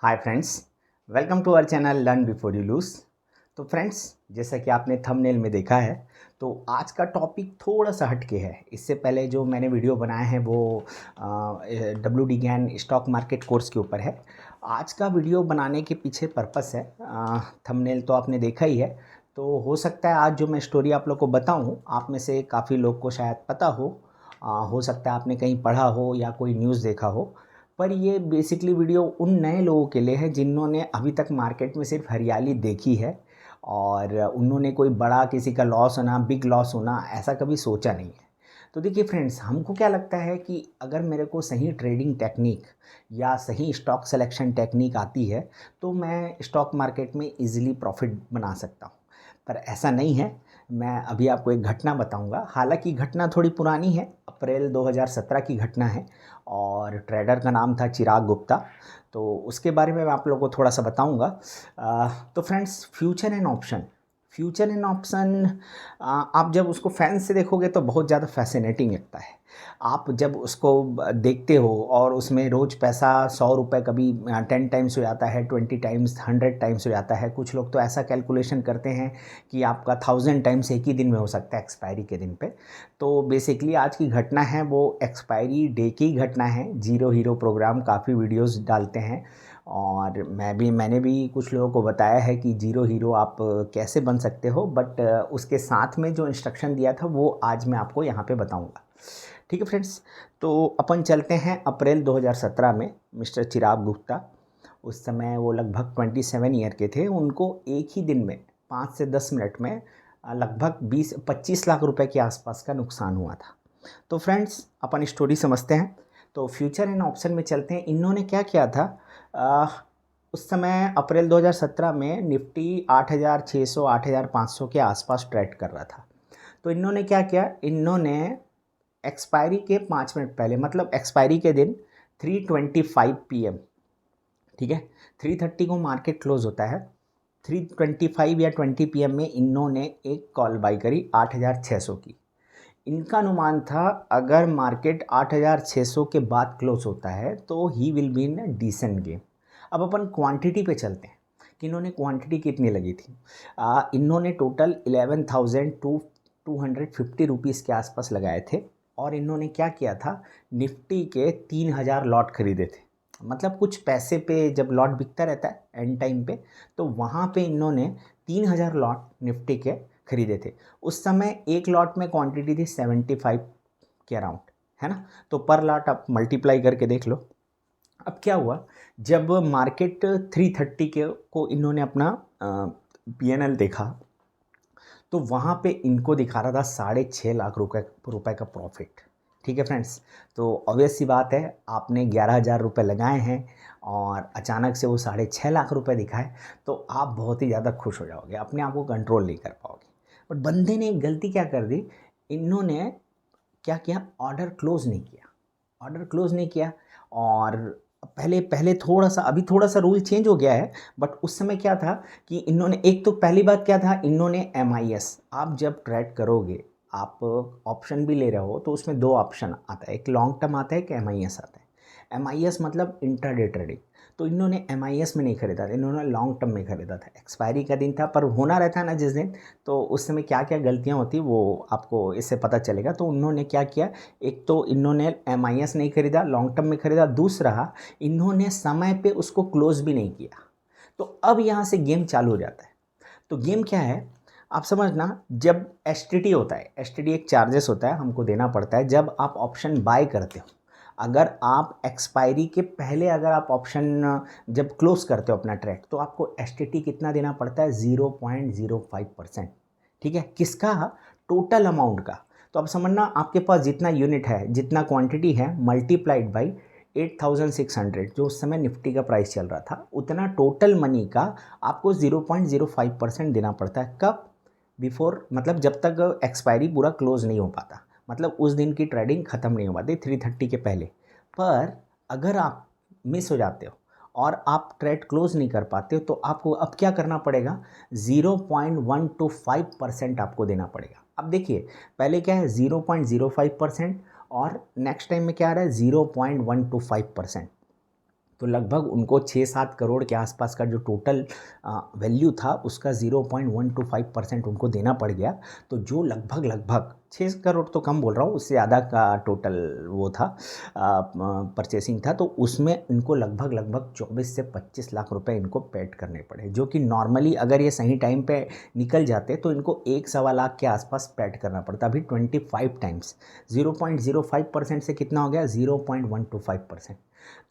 Hi friends, welcome to our channel learn before you lose. तो friends, जैसा कि आपने थंबनेल में देखा है, तो आज का टॉपिक थोड़ा सा हटके है। इससे पहले जो मैंने वीडियो बनाए हैं वो WD ज्ञान स्टॉक मार्केट कोर्स के ऊपर है। आज का वीडियो बनाने के पीछे पर्पस है, थंबनेल तो आपने देखा ही है। तो हो सकता है आज जो मैं स्टोरी आप लोग को बताऊं, आप में से काफ़ी लोग को शायद पता हो सकता है आपने कहीं पढ़ा हो या कोई न्यूज़ देखा हो। पर ये बेसिकली वीडियो उन नए लोगों के लिए है जिन्होंने अभी तक मार्केट में सिर्फ हरियाली देखी है और उन्होंने कोई बड़ा किसी का लॉस होना, बिग लॉस होना ऐसा कभी सोचा नहीं है। तो देखिए फ्रेंड्स, हमको क्या लगता है कि अगर मेरे को सही ट्रेडिंग टेक्निक या सही स्टॉक सिलेक्शन टेक्निक आती है तो मैं स्टॉक मार्केट में इजीली प्रॉफिट बना सकता हूँ। पर ऐसा नहीं है। मैं अभी आपको एक घटना बताऊंगा। हालांकि घटना थोड़ी पुरानी है, अप्रैल 2017 की घटना है और ट्रेडर का नाम था चिराग गुप्ता। तो उसके बारे में मैं आप लोगों को थोड़ा सा बताऊंगा। तो फ्रेंड्स, फ्यूचर एंड ऑप्शन आप जब उसको फैन से देखोगे तो बहुत ज़्यादा फैसिनेटिंग लगता है। आप जब उसको देखते हो और उसमें रोज़ पैसा 100 रुपये कभी 10 टाइम्स हो जाता है, 20 टाइम्स, 100 टाइम्स हो जाता है। कुछ लोग तो ऐसा कैलकुलेशन करते हैं कि आपका 1000 टाइम्स एक ही दिन में हो सकता है, एक्सपायरी के दिन पे। तो बेसिकली आज की घटना है वो एक्सपायरी डे की घटना है। जीरो हीरो प्रोग्राम काफ़ी वीडियोस डालते हैं और मैंने भी कुछ लोगों को बताया है कि जीरो हीरो आप कैसे बन सकते हो, बट उसके साथ में जो इंस्ट्रक्शन दिया था वो आज मैं आपको यहाँ पे बताऊँगा। ठीक है फ्रेंड्स, तो अपन चलते हैं अप्रैल 2017 में। मिस्टर चिराग गुप्ता, उस समय वो लगभग 27 ईयर के थे। उनको एक ही दिन में 5 से 10 मिनट में लगभग 20-25 लाख रुपए के आसपास का नुकसान हुआ था। तो फ्रेंड्स, अपन स्टोरी समझते हैं। तो फ्यूचर एंड ऑप्शन में चलते हैं। इन्होंने क्या किया था, आ, उस समय अप्रैल 2017 में निफ्टी 8600 8500 के आसपास ट्रेड कर रहा था। तो इन्होंने क्या किया, इन्होंने एक्सपायरी के 5 मिनट पहले, मतलब एक्सपायरी के दिन 3:25 PM, ठीक है, 3:30 को मार्केट क्लोज होता है, 3:25 या 20 PM में इन्होंने एक कॉल बाई करी 8600 की। इनका अनुमान था अगर मार्केट 8600 के बाद क्लोज होता है तो he will be in a decent game. अब अपन क्वांटिटी पे चलते हैं कि इन्होंने क्वांटिटी कितनी लगी थी। इन्होंने टोटल 11,250 रुपीज़ के आसपास लगाए थे और इन्होंने क्या किया था, निफ्टी के 3000 लॉट खरीदे थे। मतलब कुछ पैसे पे जब लॉट बिकता रहता है एंड टाइम पे, तो वहाँ पे इन्होंने 3000 लॉट निफ्टी के खरीदे थे। उस समय एक लॉट में क्वांटिटी थी 75 के अराउंड, है ना। तो पर लॉट आप मल्टीप्लाई करके देख लो। अब क्या हुआ, जब मार्केट 330 के को इन्होंने अपना PNL देखा तो वहाँ पे इनको दिखा रहा था 6.5 लाख रुपए का प्रॉफिट। ठीक है फ्रेंड्स, तो ऑब्वियस सी बात है, आपने 11,000 रुपये लगाए हैं और अचानक से वो 6.5 लाख रुपए दिखाए तो आप बहुत ही ज़्यादा खुश हो जाओगे, अपने आप को कंट्रोल नहीं कर पाओगे। बट बंदे ने एक गलती क्या कर दी, इन्होंने क्या किया, ऑर्डर क्लोज नहीं किया। और पहले पहले थोड़ा सा, अभी थोड़ा सा रूल चेंज हो गया है, बट उस समय क्या था कि इन्होंने, एक तो पहली बात क्या था, इन्होंने MIS, आप जब ट्रेड करोगे, आप ऑप्शन भी ले रहे हो तो उसमें दो ऑप्शन आता है, एक लॉन्ग टर्म आता है, एक MIS आता है। MIS मतलब इंट्राडे ट्रेडिंग। तो इन्होंने MIS में नहीं खरीदा था, इन्होंने लॉन्ग टर्म में खरीदा था। एक्सपायरी का दिन था पर होना रहता है ना जिस दिन, तो उस समय क्या क्या गलतियाँ होती वो आपको इससे पता चलेगा। तो उन्होंने क्या किया, एक तो इन्होंने MIS नहीं खरीदा, लॉन्ग टर्म में खरीदा। दूसरा, इन्होंने समय पे उसको क्लोज भी नहीं किया। तो अब यहाँ से गेम चालू हो जाता है। तो गेम क्या है, आप समझना, जब STT होता है, STT एक चार्जेस होता है, हमको देना पड़ता है जब आप ऑप्शन बाय करते हो। अगर आप एक्सपायरी के पहले अगर आप ऑप्शन जब क्लोज करते हो अपना ट्रेड, तो आपको STT कितना देना पड़ता है, 0.05%। ठीक है, किसका, टोटल अमाउंट का। तो अब समझना, आपके पास जितना यूनिट है, जितना क्वांटिटी है, मल्टीप्लाइड बाई 8600 जो उस समय निफ्टी का प्राइस चल रहा था, उतना टोटल मनी का आपको 0.05% देना पड़ता है। कब, बिफोर, मतलब जब तक एक्सपायरी पूरा क्लोज नहीं हो पाता, मतलब उस दिन की ट्रेडिंग ख़त्म नहीं हो पाती 3:30 के पहले। पर अगर आप मिस हो जाते हो और आप ट्रेड क्लोज नहीं कर पाते हो तो आपको अब क्या करना पड़ेगा, 0.125% आपको देना पड़ेगा। अब देखिए, पहले क्या है 0.05% और नेक्स्ट टाइम में क्या आ रहा है 0.125%। तो लगभग उनको 6-7 करोड़ के आसपास का जो टोटल वैल्यू था उसका 0.125% उनको देना पड़ गया। तो जो लगभग 6 करोड़ तो कम बोल रहा हूँ, उससे ज़्यादा का टोटल वो था परचेसिंग था। तो उसमें इनको लगभग 24 से 25 लाख रुपए इनको पेड करने पड़े, जो कि नॉर्मली अगर ये सही टाइम पे निकल जाते तो इनको 1-1.25 लाख के आसपास पेड करना पड़ता। अभी 25 टाइम्स 0.05% से कितना हो गया, 0.125%।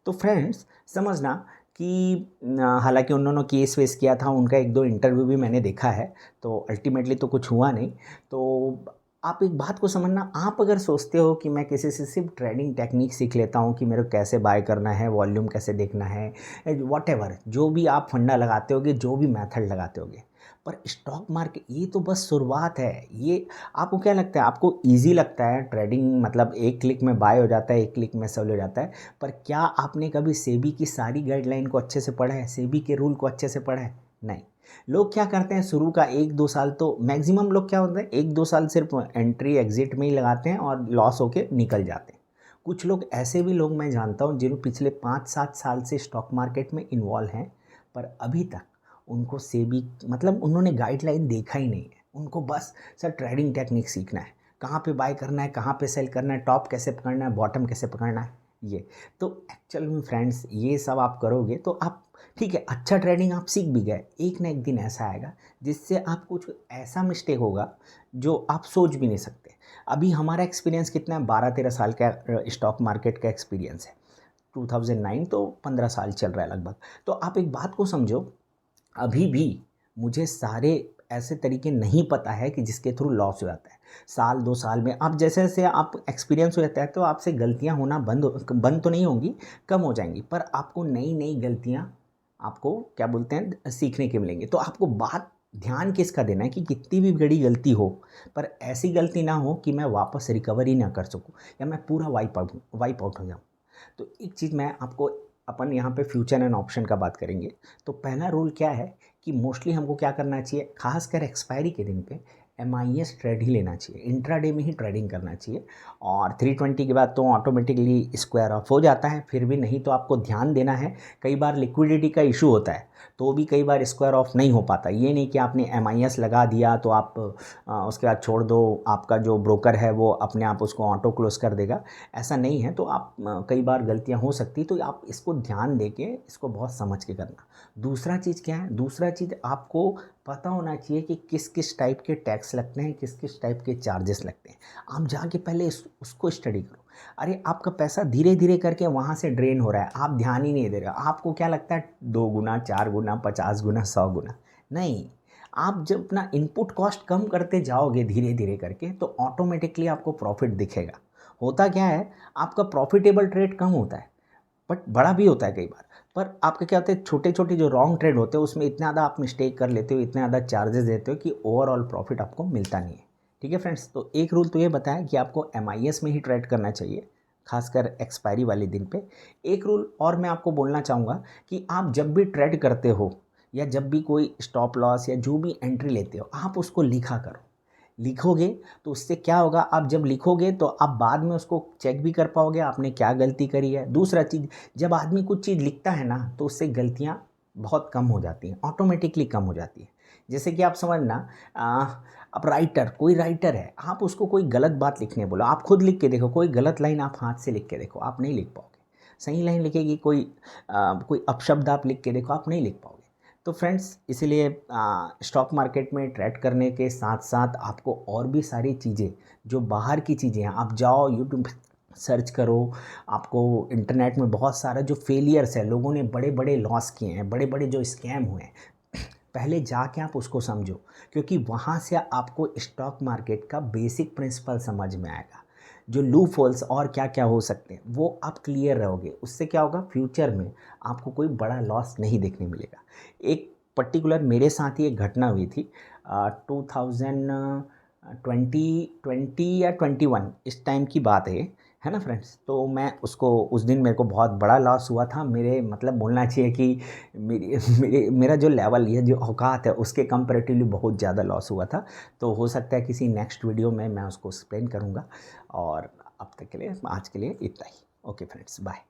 तो फ्रेंड्स समझना कि हालांकि उन्होंने केस वेस किया था, उनका 1-2 इंटरव्यू भी मैंने देखा है, तो अल्टीमेटली तो कुछ हुआ नहीं। तो आप एक बात को समझना, आप अगर सोचते हो कि मैं किसी से सिर्फ ट्रेडिंग टेक्निक सीख लेता हूँ कि मेरे को कैसे बाय करना है, वॉल्यूम कैसे देखना है, वॉटेवर जो भी आप फंडा लगाते होगे, जो भी मेथड लगाते होगे, पर स्टॉक मार्केट ये तो बस शुरुआत है। ये आपको क्या लगता है, आपको ईजी लगता है ट्रेडिंग, मतलब एक क्लिक में बाय हो जाता है, एक क्लिक में सेल हो जाता है, पर क्या आपने कभी सेबी की सारी गाइडलाइन को अच्छे से पढ़ा है, सेबी के रूल को अच्छे से पढ़ा है? नहीं। लोग क्या करते हैं, शुरू का 1-2 साल तो मैक्सिमम लोग क्या होता है 1-2 साल सिर्फ एंट्री एग्जिट में ही लगाते हैं और लॉस होके निकल जाते हैं। कुछ लोग ऐसे भी लोग मैं जानता हूँ जिन्होंने पिछले 5-7 साल से स्टॉक मार्केट में इन्वॉल्व हैं, पर अभी तक उनको सेबी मतलब उन्होंने गाइडलाइन देखा ही नहीं है। उनको बस सर ट्रेडिंग टेक्निक सीखना है, कहाँ पे बाय करना है, कहाँ पे सेल करना है, टॉप कैसे पकड़ना है, बॉटम कैसे पकड़ना है, ये। तो एक्चुअल में फ्रेंड्स ये सब आप करोगे तो आप ठीक है, अच्छा ट्रेडिंग आप सीख भी गए, एक ना एक दिन ऐसा आएगा जिससे आप कुछ ऐसा मिस्टेक होगा जो आप सोच भी नहीं सकते। अभी हमारा एक्सपीरियंस कितना है, 12-13 साल का स्टॉक मार्केट का एक्सपीरियंस है। 2009 तो 15 साल चल रहा है लगभग। तो आप एक बात को समझो, अभी भी मुझे सारे ऐसे तरीके नहीं पता है कि जिसके थ्रू लॉस हो जाता है। साल 2 साल में आप जैसे जैसे आप एक्सपीरियंस हो जाता है तो आपसे गलतियां होना बंद तो नहीं होंगी, कम हो जाएंगी, पर आपको नई नई गलतियां आपको क्या बोलते हैं सीखने के मिलेंगे। तो आपको बात ध्यान किसका देना है कि कितनी भी बड़ी गलती हो, पर ऐसी गलती ना हो कि मैं वापस रिकवरी ना कर सकूं या मैं पूरा वाइप आउट हो जाऊं। तो एक चीज़ मैं आपको, अपन यहाँ पे फ्यूचर एंड ऑप्शन का बात करेंगे। तो पहला रूल क्या है कि मोस्टली हमको क्या करना चाहिए, खासकर एक्सपायरी के दिन पे MIS ट्रेड ही लेना चाहिए, इंट्राडे में ही ट्रेडिंग करना चाहिए। और 320 के बाद तो ऑटोमेटिकली स्क्वायर ऑफ हो जाता है, फिर भी नहीं तो आपको ध्यान देना है। कई बार लिक्विडिटी का इशू होता है तो भी कई बार स्क्वायर ऑफ नहीं हो पाता। ये नहीं कि आपने MIS लगा दिया तो आप उसके बाद छोड़ दो, आपका जो ब्रोकर है वो अपने आप उसको ऑटो क्लोज कर देगा, ऐसा नहीं है। तो आप कई बार गलतियां हो सकती, तो आप इसको ध्यान दे के इसको बहुत समझ के करना। दूसरा चीज़ क्या है, दूसरा चीज़ आपको पता होना चाहिए कि किस किस टाइप के टैक्स लगते हैं, किस किस टाइप के चार्जेस लगते हैं। आप जाके पहले उसको स्टडी करो। अरे आपका पैसा धीरे धीरे करके वहाँ से ड्रेन हो रहा है, आप ध्यान ही नहीं दे रहे हो। आपको क्या लगता है 2 गुना, 4 गुना, 50 गुना, 100 गुना? नहीं। आप जब अपना इनपुट कॉस्ट कम करते जाओगे धीरे धीरे करके तो ऑटोमेटिकली आपको प्रॉफिट दिखेगा। होता क्या है, आपका प्रॉफिटेबल ट्रेड कम होता है बट बड़ा भी होता है कई बार। पर आपके क्या होते हैं, छोटे छोटे जो रॉन्ग ट्रेड होते हैं उसमें इतना ज़्यादा आप मिस्टेक कर लेते हो, इतने ज़्यादा चार्जेस देते हो कि ओवरऑल प्रॉफिट आपको मिलता नहीं है। ठीक है फ्रेंड्स, तो एक रूल तो ये बताया कि आपको MIS में ही ट्रेड करना चाहिए, खासकर एक्सपायरी वाले दिन पे। एक रूल और मैं आपको बोलना चाहूँगा कि आप जब भी ट्रेड करते हो या जब भी कोई स्टॉप लॉस या जो भी एंट्री लेते हो, आप उसको लिखा करो। लिखोगे तो उससे क्या होगा, आप जब लिखोगे तो आप बाद में उसको चेक भी कर पाओगे आपने क्या गलती करी है। दूसरा चीज़, जब आदमी कुछ चीज़ लिखता है ना तो उससे गलतियाँ बहुत कम हो जाती हैं, ऑटोमेटिकली कम हो जाती है। जैसे कि आप समझना, अब राइटर, कोई राइटर है, आप उसको कोई गलत बात लिखने बोलो, आप खुद लिख के देखो, कोई गलत लाइन आप हाथ से लिख के देखो, आप नहीं लिख पाओगे। सही लाइन लिखेगी कोई, कोई अपशब्द आप लिख के देखो, आप नहीं लिख पाओगे। तो फ्रेंड्स इसीलिए स्टॉक मार्केट में ट्रेड करने के साथ साथ आपको और भी सारी चीज़ें, जो बाहर की चीज़ें हैं, आप जाओ यूट्यूब सर्च करो, आपको इंटरनेट में बहुत सारा जो फेलियर्स है, लोगों ने बड़े बड़े लॉस किए हैं, बड़े बड़े जो स्कैम हुए हैं, पहले जाके आप उसको समझो, क्योंकि वहाँ से आपको स्टॉक मार्केट का बेसिक प्रिंसिपल समझ में आएगा। जो लूप होल्स और क्या क्या हो सकते हैं वो आप क्लियर रहोगे, उससे क्या होगा, फ्यूचर में आपको कोई बड़ा लॉस नहीं देखने मिलेगा। एक पर्टिकुलर मेरे साथ ही एक घटना हुई थी, 2020 या 21 इस टाइम की बात है ना फ्रेंड्स। तो मैं उसको, उस दिन मेरे को बहुत बड़ा लॉस हुआ था। मेरे मतलब बोलना चाहिए कि मेरा जो लेवल या जो औकात है उसके कंपैरेटिवली बहुत ज़्यादा लॉस हुआ था। तो हो सकता है किसी नेक्स्ट वीडियो में मैं उसको एक्सप्लेन करूँगा। और अब तक के लिए, आज के लिए इतना ही। Okay friends, bye.